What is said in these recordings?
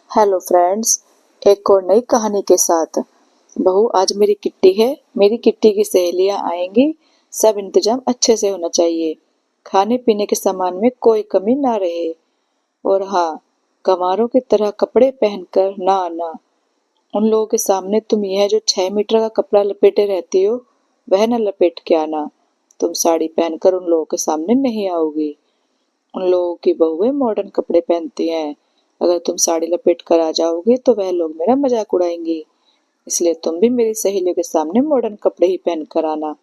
Hello friends, एक और नई कहानी के साथ। बहू, आज मेरी किट्टी है। मेरी किट्टी की सहेलियां आएंगी। सब इंतजाम अच्छे से होना चाहिए। खाने पीने के सामान में कोई कमी ना रहे। और हाँ, गंवारों की तरह कपड़े पहनकर ना आना। उन लोगों के सामने तुम यह जो 6 मीटर का कपड़ा लपेटे रहती हो, वह न लपेट के आना। तुम साड़ी पहनकर उन लोगों के सामने नहीं आओगी। उन लोगों की बहुएं मॉडर्न कपड़े पहनती हैं। अगर तुम साड़ी लपेट कर आ जाओगी तो वह लोग मेरा मजाक उड़ाएंगी। इसलिए तुम भी मेरी सहेलियों के सामने मॉडर्न कपड़े ही पहन कर आना।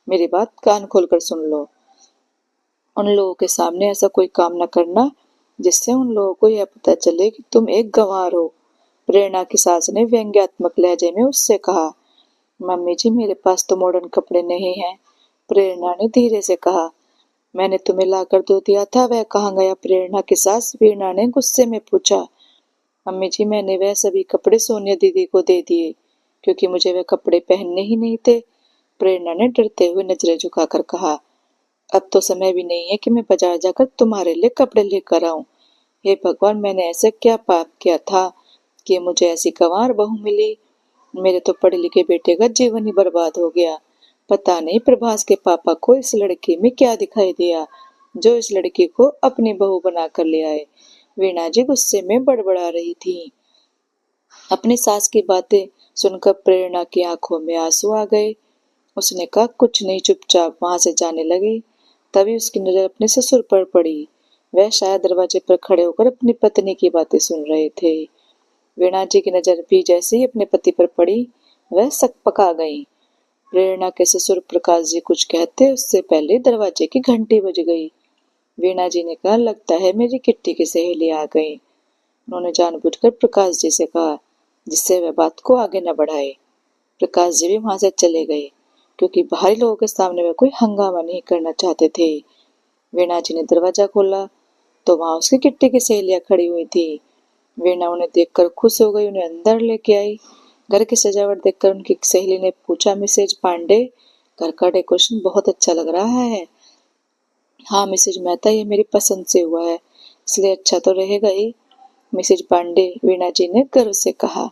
मेरी बात कान खोलकर सुन लो। उन लोगों के सामने ऐसा कोई काम न करना जिससे उन लोगों को यह पता चले कि तुम एक गंवार हो। प्रेरणा की सास ने व्यंग्यात्मक लहजे में उससे कहा। मम्मी जी, मेरे पास तो मॉडर्न कपड़े नहीं हैं, प्रेरणा ने धीरे से कहा। मैंने तुम्हें लाकर दो दिया था, वह कहाँ गया? प्रेरणा की सास वीणा ने गुस्से में पूछा। अम्मी जी, मैंने वह सभी कपड़े सोनिया दीदी को दे दिए क्योंकि मुझे वह कपड़े पहनने ही नहीं थे। प्रेरणा ने डरते हुए नजरें झुकाकर कहा। अब तो समय भी नहीं है कि मैं बाजार जाकर तुम्हारे लिए कपड़े लेकर आऊं। हे भगवान, मैंने ऐसा क्या पाप किया था कि मुझे ऐसी गंवार बहू मिली। मेरे तो पढ़े लिखे बेटे का जीवन ही बर्बाद हो गया। पता नहीं प्रभास के पापा को इस लड़की में क्या दिखाई दिया जो इस लड़की को अपनी बहू बना कर ले आए। वीणा जी गुस्से में बड़बड़ा रही थी। अपनी सास की बातें सुनकर प्रेरणा की आंखों में आंसू आ गए। उसने कहा, कुछ नहीं, चुपचाप वहां से जाने लगी। तभी उसकी नजर अपने ससुर पर पड़ी। वह शायद दरवाजे पर खड़े होकर अपनी पत्नी की बातें सुन रहे थे। वीणा जी की नजर भी जैसे ही अपने पति पर पड़ी, वह सकपका गई। प्रेरणा के ससुर प्रकाश जी कुछ कहते उससे पहले दरवाजे की घंटी बज गई। वीणा जी ने कहा, लगता है मेरी किट्टी की सहेली आ गई। उन्होंने जानबूझकर प्रकाश जी से कहा, जिससे वह बात को आगे न बढ़ाए। प्रकाश जी भी वहां से चले गए क्योंकि बाहरी लोगों के सामने वह कोई हंगामा नहीं करना चाहते थे। वीणा जी ने दरवाजा खोला तो वहां उसकी किट्टी की सहेलियां खड़ी हुई थी। वीणा उन्हें देखकर खुश हो गई, उन्हें अंदर लेके आई। घर की सजावट देखकर उनकी सहेली ने पूछा, मिसेज पांडे, घर का डेकोरेशन बहुत अच्छा लग रहा है। हाँ मिसेज मेहता, ये मेरी पसंद से हुआ है, इसलिए अच्छा तो रहेगा ही, मिसेज पांडे, वीणा जी ने गर्व से कहा।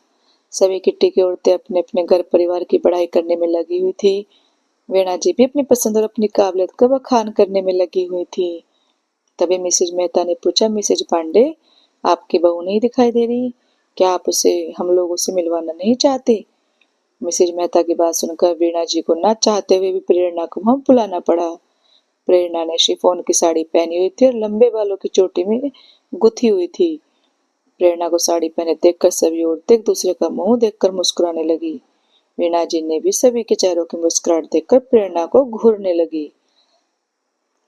सभी किट्टी की औरतें अपने अपने घर परिवार की बढ़ाई करने में लगी हुई थी। वीणा जी भी अपनी पसंद और अपनी काबिलियत का बखान करने में लगी हुई थी। तभी मिसेज मेहता ने पूछा, मिसेज पांडे, आपकी बहू नहीं दिखाई दे रही, क्या आप उसे हम लोगों से मिलवाना नहीं चाहते? मिसेज मेहता की बात सुनकर वीणा जी को ना चाहते हुए भी प्रेरणा को वहां बुलाना पड़ा। प्रेरणा ने शिफॉन की साड़ी पहनी हुई थी और लंबे बालों की चोटी में गुथी हुई थी। प्रेरणा को साड़ी पहने देखकर सभी औरतें एक दूसरे का मुंह देखकर मुस्कुराने लगी। वीणा जी ने भी सभी के चेहरों की मुस्कुराहट देखकर प्रेरणा को घूरने लगी।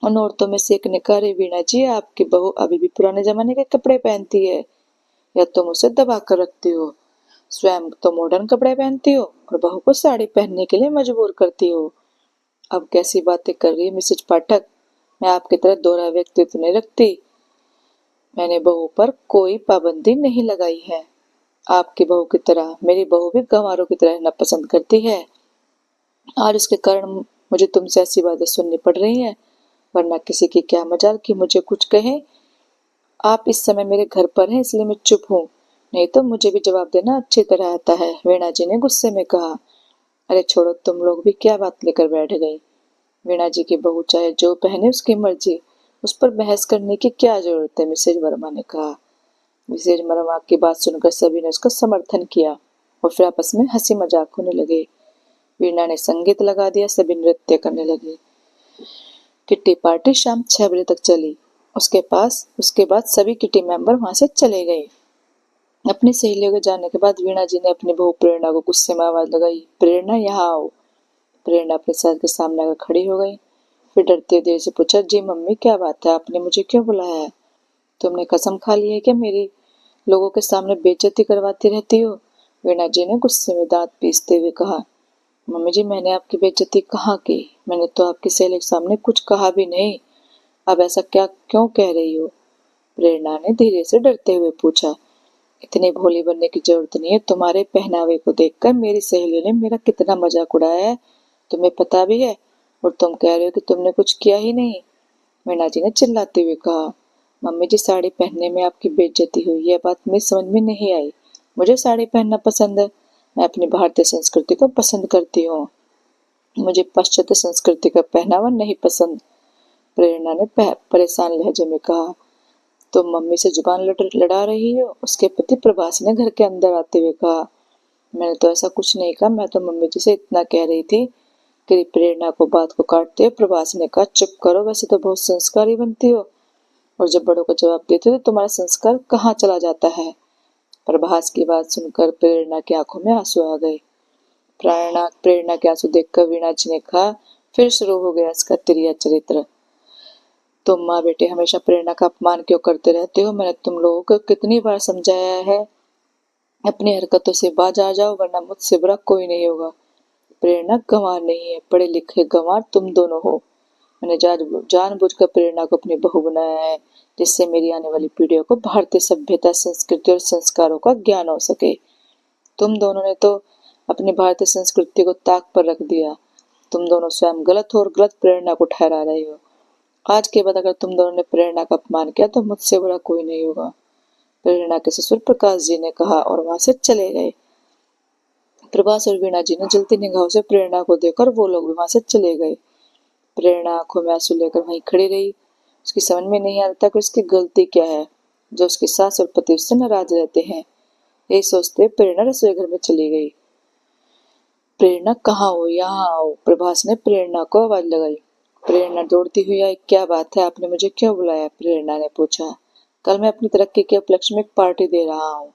उन औरतों में से एक ने कहा, अरे वीणा जी, आपकी बहू अभी भी पुराने जमाने के कपड़े पहनती है या तुम उसे दबा कर रखती हो? स्वयं तो मॉडर्न कपड़े पहनती हो और बहू को साड़ी पहनने के लिए मजबूर करती हो। अब कैसी बातें कर रही है मिसेज पाठक? मैं आपकी तरह दोहरा व्यक्तित्व नहीं रखती। मैंने बहू पर कोई पाबंदी नहीं लगाई है। आपकी बहू की तरह मेरी बहू भी गंवारों की तरह रहना पसंद करती है और इसके कारण मुझे तुमसे ऐसी बातें सुननी पड़ रही हैं, वरना किसी की क्या मजाल कि मुझे कुछ कहे। आप इस समय मेरे घर पर हैं इसलिए मैं चुप हूँ, नहीं तो मुझे भी जवाब देना अच्छी तरह आता है, वीणा जी ने गुस्से में कहा। अरे छोड़ो, तुम लोग भी क्या बात लेकर बैठ गई? वीणा जी की बहू चाहे जो पहने उसकी मर्जी, उस पर बहस करने की क्या जरूरत है, मिसेज वर्मा ने कहा। मिसेज वर्मा की बात सुनकर सभी ने उसका समर्थन किया और फिर आपस में हंसी मजाक होने लगे। वीणा ने संगीत लगा दिया, सभी नृत्य करने लगे। किट्टी पार्टी शाम 6 बजे तक चली। उसके बाद सभी किटी मेंबर वहां से चले गए। अपनी सहेलियों के जाने के बाद वीणा जी ने अपनी बहू प्रेरणा को गुस्से में आवाज लगाई, प्रेरणा यहाँ आओ। प्रेरणा अपने सर के सामने आकर खड़ी हो गई। फिर डरते हुए देर से पूछा, जी मम्मी, क्या बात है, आपने मुझे क्यों बुलाया है? तुमने कसम खा ली है क्या मेरी लोगों के सामने बेइज्जती करवाती रहती हो? वीणा जी ने गुस्से में दांत पीसते हुए कहा। मम्मी जी, मैंने आपकी बेइज्जती कहाँ की? मैंने तो आपकी सहेली के सामने कुछ कहा भी नहीं। अब ऐसा क्या क्यों कह रही हो? प्रेरणा ने धीरे से डरते हुए पूछा। इतनी भोली बनने की जरूरत नहीं है। तुम्हारे पहनावे को देखकर मेरी सहेलियों ने मेरा कितना मजाक उड़ाया है, तुम्हें पता भी है, और तुम कह रहे हो कि तुमने कुछ किया ही नहीं, मीना जी ने चिल्लाते हुए कहा। मम्मी जी, साड़ी पहनने में आपकी बेइज्जती हुई, यह बात मेरी समझ में नहीं आई। मुझे साड़ी पहनना पसंद है। मैं अपनी भारतीय संस्कृति को पसंद करती हूँ। मुझे पाश्चात्य संस्कृति का पहनावा नहीं पसंद। प्रेरणा ने परेशान लहजे में कहा। तुम मम्मी से जुबान लड़ा रही हो? उसके पति प्रभास ने घर के अंदर आते हुए कहा। मैंने तो ऐसा कुछ नहीं कहा, मैं तो मम्मी जी से इतना कह रही थी कि प्रेरणा को बात को काटते हुए प्रभास ने कहा, चुप करो, वैसे तो बहुत संस्कारी बनती हो, और जब बड़ों को जवाब देते हो तो तुम्हारा संस्कार कहाँ चला जाता है। प्रभास की बात सुनकर प्रेरणा की आंखों में आंसू आ गए। प्रेरणा के आंसू देखकर वीणा जी ने कहा, फिर शुरू हो गया इसका तिरिया चरित्र। तुम माँ बेटे हमेशा प्रेरणा का अपमान क्यों करते रहते हो? मैंने तुम लोगों को कितनी बार समझाया है, अपनी हरकतों से बाज आ जाओ, वरना मुझसे बुरा कोई नहीं होगा। प्रेरणा गंवार नहीं है, पढ़े लिखे गंवार तुम दोनों हो। मैंने जानबूझकर प्रेरणा को अपनी बहू बनाया है, जिससे मेरी आने वाली पीढ़ियों को भारतीय सभ्यता, संस्कृति और संस्कारों का ज्ञान हो सके। तुम दोनों ने तो अपनी भारतीय संस्कृति को ताक पर रख दिया। तुम दोनों स्वयं गलत हो और गलत प्रेरणा को ठहरा रहे हो। आज के बाद अगर तुम दोनों ने प्रेरणा का अपमान किया तो मुझसे बुरा कोई नहीं होगा। प्रेरणा के ससुर प्रकाश जी ने कहा और वहां से चले गए। प्रभास और वीणा जी ने जलती निगाहों से प्रेरणा को देखकर वो लोग भी वहां से चले गए। प्रेरणा आंखों में आंसू लेकर वहीं खड़ी रही। उसकी समझ में नहीं आता कि उसकी गलती क्या है, जो उसकी सास और पति उससे नाराज रहते हैं। यही सोचते प्रेरणा रसोई घर में चली गई। प्रेरणा, कहाँ हो? यहाँ आओ। प्रभास ने प्रेरणा को आवाज लगाई। प्रेरणा दौड़ती हुई आई। क्या बात है, आपने मुझे क्यों बुलाया? प्रेरणा ने पूछा। कल मैं अपनी तरक्की के उपलक्ष्य में एक पार्टी दे रहा हूँ।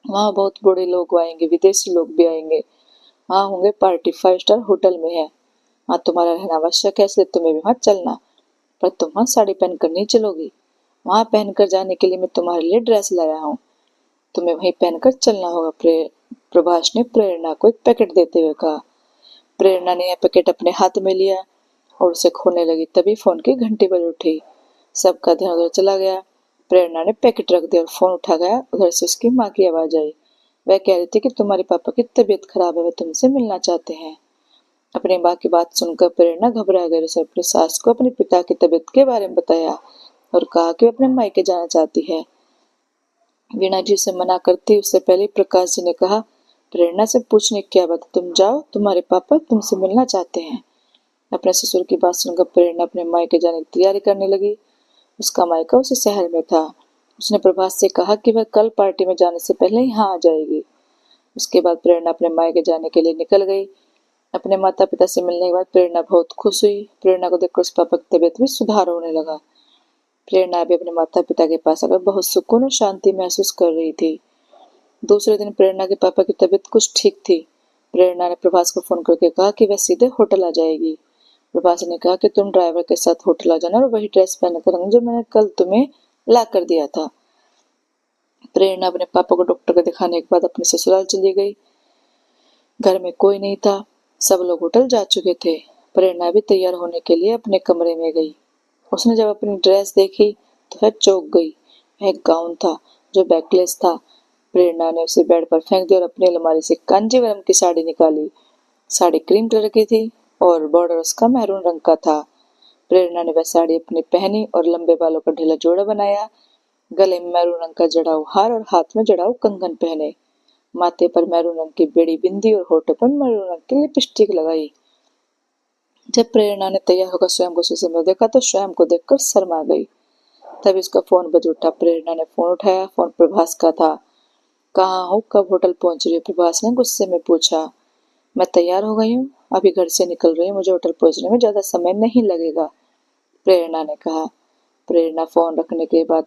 वहाँ बहुत बड़े लोग आएंगे, विदेशी लोग भी आएंगे। वहाँ होंगे पार्टी, 5 स्टार होटल में है। वहाँ तुम्हारा रहना आवश्यक है, इसलिए तुम्हें भी वहाँ चलना। पर तुम वहाँ साड़ी पहनकर नहीं चलोगी। वहाँ पहनकर जाने के लिए मैं तुम्हारे लिए ड्रेस लाया हूँ। तुम्हें वहीं पहनकर चलना होगा। प्रभास ने प्रेरणा को एक पैकेट देते हुए कहा। प्रेरणा ने यह पैकेट अपने हाथ में लिया और उसे खोने लगी। तभी फोन की घंटी बज उठी। सबका ध्यान उधर चला गया। प्रेरणा ने पैकेट रख दिया और फोन उठा गया। उधर से उसकी माँ की आवाज आई। वह कह रही थी कि तुम्हारे पापा की तबीयत खराब है, वे तुमसे मिलना चाहते हैं। अपनी माँ की बात सुनकर प्रेरणा घबरा गई। उसने अपनी सास को अपने पिता की तबीयत के बारे में बताया और कहा कि वह अपने मायके जाना चाहती है। वीणा जी से मना करती उससे पहले प्रकाश जी ने कहा, प्रेरणा से पूछने क्या बात, तुम जाओ, तुम्हारे पापा तुमसे मिलना चाहते हैं। अपने ससुर की बात सुनकर प्रेरणा अपने मायके जाने की तैयारी करने लगी। उसका मायका उसी शहर में था। उसने प्रभास से कहा कि वह कल पार्टी में जाने से पहले यहाँ आ जाएगी। उसके बाद प्रेरणा अपने मायके जाने के लिए निकल गई। अपने माता पिता से मिलने के बाद प्रेरणा बहुत खुश हुई। प्रेरणा को देखकर उस पापा की तबीयत में सुधार होने लगा। प्रेरणा भी अपने माता पिता के पास आकर बहुत सुकून और शांति महसूस कर रही थी। दूसरे दिन प्रेरणा के पापा की तबीयत कुछ ठीक थी। प्रेरणा ने प्रभास को फोन करके कहा कि वह सीधे होटल आ जाएगी। प्रभास ने कहा कि तुम ड्राइवर के साथ होटल आ जाना और वही ड्रेस पहन कर आना जो मैंने कल तुम्हें ला कर दिया था। प्रेरणा अपने पापा को डॉक्टर को दिखाने के बाद अपने ससुराल चली गई। घर में कोई नहीं था, सब लोग होटल जा चुके थे। प्रेरणा भी तैयार होने के लिए अपने कमरे में गई। उसने जब अपनी ड्रेस देखी तो वह चौंक गई। वह एक गाउन था जो बैकलेस था। प्रेरणा ने उसे बेड पर फेंक दिया और अपनी अलमारी से कांजीवरम की साड़ी निकाली। साड़ी क्रीम कलर की थी और बॉर्डर उसका मैरून रंग का था। प्रेरणा ने वह साड़ी अपनी पहनी और लंबे बालों का ढीला जोड़ा बनाया। गले में मैरून रंग का जड़ाऊ हार और हाथ में जड़ाऊ कंगन पहने। माथे पर मैरून रंग की बेड़ी बिंदी और होठों पर मैरून रंग की लिपस्टिक लगाई। जब प्रेरणा ने तैयार होकर स्वयं को शीशे में देखा तो स्वयं को देखकर शर्मा गई। तभी उसका फोन बज उठा। प्रेरणा ने फोन उठाया। फोन प्रभास का था। कहाँ हो, कब होटल पहुंच रही हो? प्रभास ने गुस्से में पूछा। मैं तैयार हो गई हूँ, अभी घर से निकल रही हूँ, मुझे होटल पहुंचने में ज्यादा समय नहीं लगेगा, प्रेरणा ने कहा। प्रेरणा फोन रखने के बाद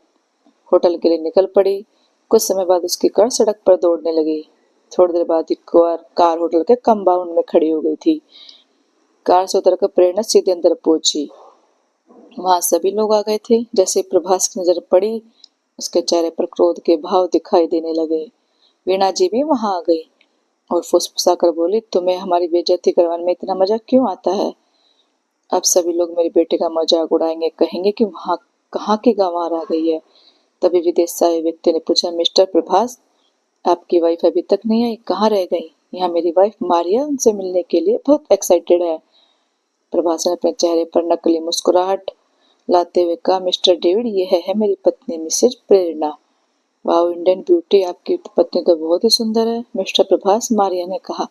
होटल के लिए निकल पड़ी। कुछ समय बाद उसकी कार सड़क पर दौड़ने लगी। थोड़ी देर बाद एक कार होटल के कंपाउंड में खड़ी हो गई थी। कार से उतरकर प्रेरणा सीधे अंदर पहुंची। वहां सभी लोग आ गए थे। जैसे प्रभास की नजर पड़ी, उसके चेहरे पर क्रोध के भाव दिखाई देने लगे। वीणा जी भी वहां आ गई और फुसफुसाकर बोली, तुम्हें हमारी बेइज्जती करवाने में इतना मजा क्यों आता है? अब सभी लोग मेरे बेटे का मजाक उड़ाएंगे, कहेंगे कि वहां कहाँ की गंवार आ गई है। तभी विदेश से आए व्यक्ति ने पूछा, मिस्टर प्रभास, आपकी वाइफ अभी तक नहीं आई, कहाँ रह गई? यहाँ मेरी वाइफ मारिया उनसे मिलने के लिए बहुत एक्साइटेड है। प्रभास ने अपने चेहरे पर नकली मुस्कुराहट लाते हुए कहा, मिस्टर डेविड, ये है मेरी पत्नी मिसेज प्रेरणा। वाह इंडियन ब्यूटी, आपकी पत्नी तो बहुत ही सुंदर है मिस्टर प्रभास, मारिया ने कहा।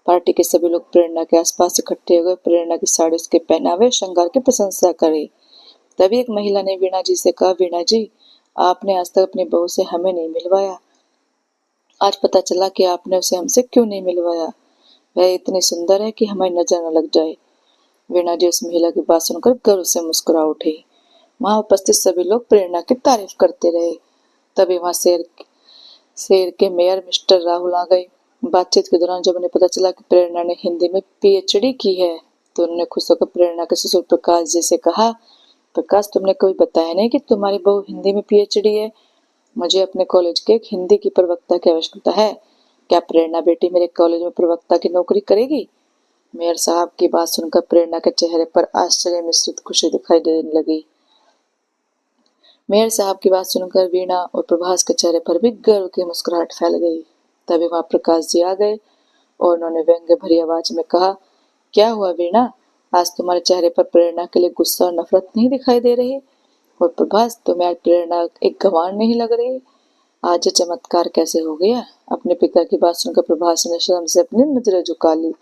पार्टी के सभी लोग प्रेरणा के आसपास इकट्ठे हो गए। प्रेरणा की साड़ी, उसके पहनावे, श्रृंगार की प्रशंसा करी। तभी एक महिला ने वीणा जी से कहा, वीणा जी, आपने आज तक अपनी बहू से हमें नहीं मिलवाया। आज पता चला कि आपने उसे हमसे क्यों नहीं मिलवाया। वह इतनी सुंदर है कि हमारी नजर न लग जाए। वीणा जी उस महिला की बात सुनकर गर्व से मुस्कुरा उठी। वहां उपस्थित सभी लोग प्रेरणा की तारीफ करते रहे। तभी वहां शहर के मेयर मिस्टर राहुल आ गए। बातचीत के दौरान जब उन्हें पता चला कि प्रेरणा ने हिंदी में पीएचडी की है, तो उन्होंने खुश होकर प्रेरणा के ससुर प्रकाश जी से कहा, प्रकाश, तुमने कभी बताया नहीं कि तुम्हारी बहू हिंदी में पीएचडी है। मुझे अपने कॉलेज के एक हिंदी की प्रवक्ता की आवश्यकता है। क्या प्रेरणा बेटी मेरे कॉलेज में प्रवक्ता की नौकरी करेगी? मेयर साहब की बात सुनकर प्रेरणा के चेहरे पर आश्चर्य मिश्रित खुशी दिखाई देने लगी। मेयर साहब की बात सुनकर वीणा और प्रभास के चेहरे पर भी गर्व की मुस्कुराहट फैल गई। तभी वहां प्रकाश जी आ गए और उन्होंने व्यंग्य भरी आवाज में कहा, क्या हुआ वीणा, आज तुम्हारे चेहरे पर प्रेरणा के लिए गुस्सा और नफरत नहीं दिखाई दे रही? और प्रभास, तुम्हें आज प्रेरणा एक गंवार नहीं लग रही? आज ये चमत्कार कैसे हो गया? अपने पिता की बात सुनकर प्रभास ने शर्म से अपनी नजरें झुका ली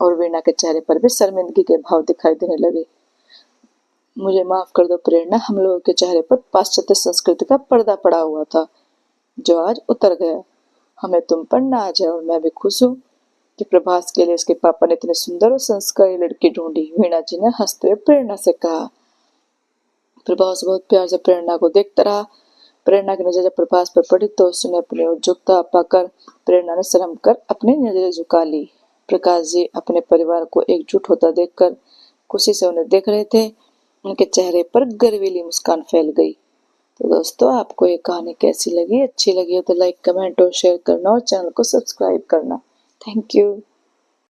और वीणा के चेहरे पर भी शर्मिंदगी के भाव दिखाई देने लगे। मुझे माफ कर दो प्रेरणा, हम लोगों के चेहरे पर पाश्चात्य संस्कृति का पर्दा पड़ा हुआ था, जो आज उतर गया। हमें तुम पर नाज है और मैं भी खुश हूँ कि प्रभास के लिए उसके पापा ने इतनी सुंदर और संस्कारी लड़की ढूंढी। वीणा जी ने हंसते हुए प्रेरणा से कहा। प्रभास बहुत प्यार से प्रेरणा को देखता रहा। प्रेरणा की नजर जब प्रभास पर पड़ी तो उसने अपनी उत्सुकता पाकर प्रेरणा ने शर्म कर अपनी नजरें झुका ली। प्रकाश जी अपने परिवार को एकजुट होता देखकर खुशी से उन्हें देख रहे थे। उनके चेहरे पर गर्वीली मुस्कान फैल गई। तो दोस्तों, आपको ये कहानी कैसी लगी? अच्छी लगी हो तो लाइक, कमेंट और शेयर करना और चैनल को सब्सक्राइब करना। Thank you.